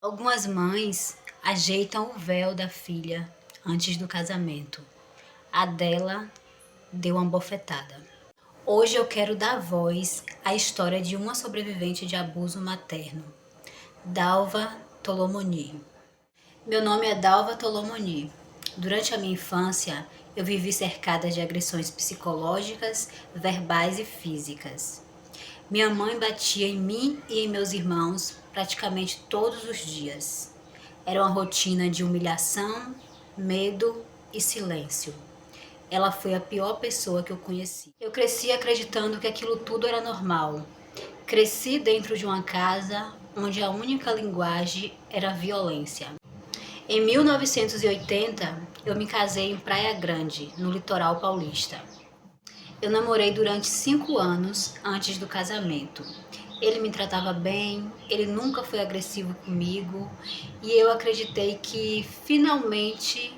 Algumas mães ajeitam o véu da filha antes do casamento. A dela deu uma bofetada. Hoje eu quero dar voz à história de uma sobrevivente de abuso materno, Dalva Tolomoni. Meu nome é Dalva Tolomoni. Durante a minha infância, eu vivi cercada de agressões psicológicas, verbais e físicas. Minha mãe batia em mim e em meus irmãos praticamente todos os dias. Era uma rotina de humilhação, medo e silêncio. Ela foi a pior pessoa que eu conheci. Eu cresci acreditando que aquilo tudo era normal. Cresci dentro de uma casa onde a única linguagem era violência. Em 1980, eu me casei em Praia Grande, no litoral paulista. Eu namorei durante 5 anos antes do casamento. Ele me tratava bem, ele nunca foi agressivo comigo e eu acreditei que finalmente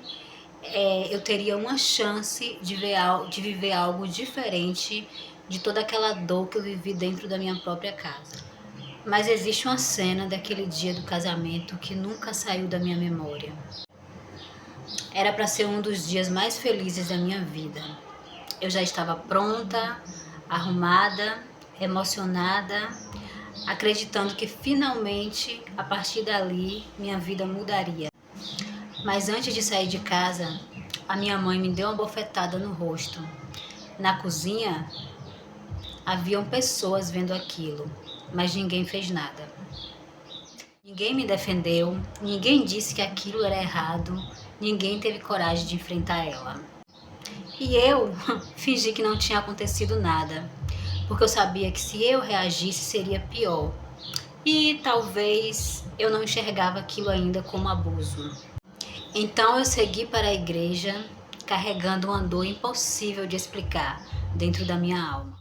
eu teria uma chance de viver algo diferente de toda aquela dor que eu vivi dentro da minha própria casa. Mas existe uma cena daquele dia do casamento que nunca saiu da minha memória. Era para ser um dos dias mais felizes da minha vida. Eu já estava pronta, arrumada, emocionada, acreditando que finalmente, a partir dali, minha vida mudaria. Mas antes de sair de casa, a minha mãe me deu uma bofetada no rosto. Na cozinha, haviam pessoas vendo aquilo, mas ninguém fez nada. Ninguém me defendeu, ninguém disse que aquilo era errado, ninguém teve coragem de enfrentar ela. E eu fingi que não tinha acontecido nada, porque eu sabia que se eu reagisse seria pior. E talvez eu não enxergava aquilo ainda como abuso. Então eu segui para a igreja, carregando uma dor impossível de explicar dentro da minha alma.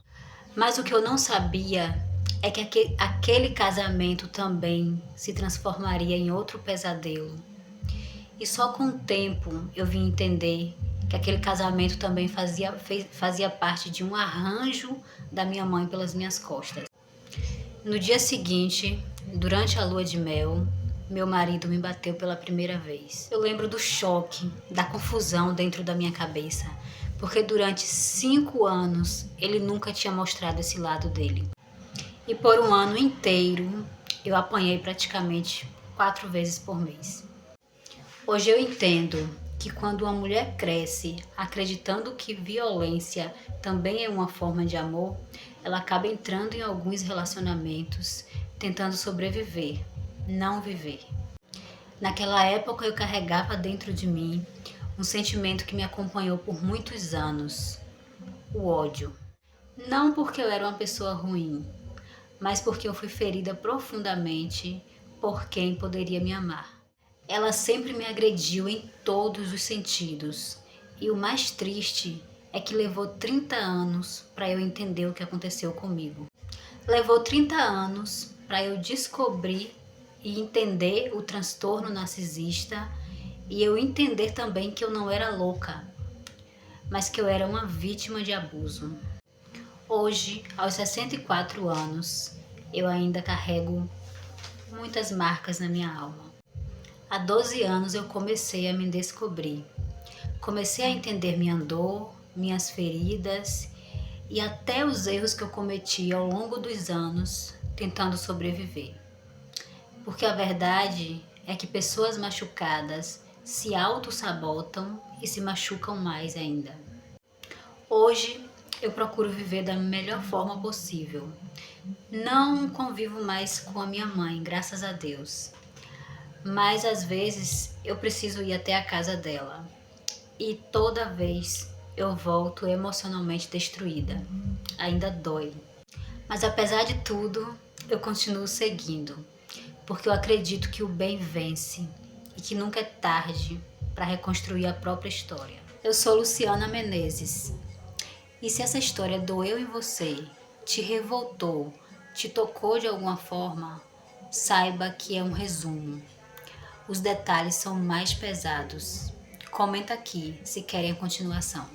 Mas o que eu não sabia é que aquele casamento também se transformaria em outro pesadelo. E só com o tempo eu vim entender que aquele casamento também fazia parte de um arranjo da minha mãe pelas minhas costas. No dia seguinte, durante a lua de mel, meu marido me bateu pela primeira vez. Eu lembro do choque, da confusão dentro da minha cabeça, porque durante 5 anos ele nunca tinha mostrado esse lado dele. E por um ano inteiro eu apanhei praticamente 4 vezes por mês. Hoje eu entendo que quando uma mulher cresce acreditando que violência também é uma forma de amor, ela acaba entrando em alguns relacionamentos tentando sobreviver, não viver. Naquela época eu carregava dentro de mim um sentimento que me acompanhou por muitos anos: o ódio. Não porque eu era uma pessoa ruim, mas porque eu fui ferida profundamente por quem poderia me amar. Ela sempre me agrediu em todos os sentidos. E o mais triste é que levou 30 anos para eu entender o que aconteceu comigo. Levou 30 anos para eu descobrir e entender o transtorno narcisista e eu entender também que eu não era louca, mas que eu era uma vítima de abuso. Hoje, aos 64 anos, eu ainda carrego muitas marcas na minha alma. Há 12 anos eu comecei a me descobrir. Comecei a entender minha dor, minhas feridas e até os erros que eu cometi ao longo dos anos tentando sobreviver. Porque a verdade é que pessoas machucadas se auto-sabotam e se machucam mais ainda. Hoje eu procuro viver da melhor forma possível. Não convivo mais com a minha mãe, graças a Deus. Mas às vezes eu preciso ir até a casa dela e toda vez eu volto emocionalmente destruída. Ainda dói. Mas apesar de tudo, eu continuo seguindo, porque eu acredito que o bem vence e que nunca é tarde para reconstruir a própria história. Eu sou Luciana Menezes e se essa história doeu em você, te revoltou, te tocou de alguma forma, saiba que é um resumo. Os detalhes são mais pesados. Comenta aqui se querem a continuação.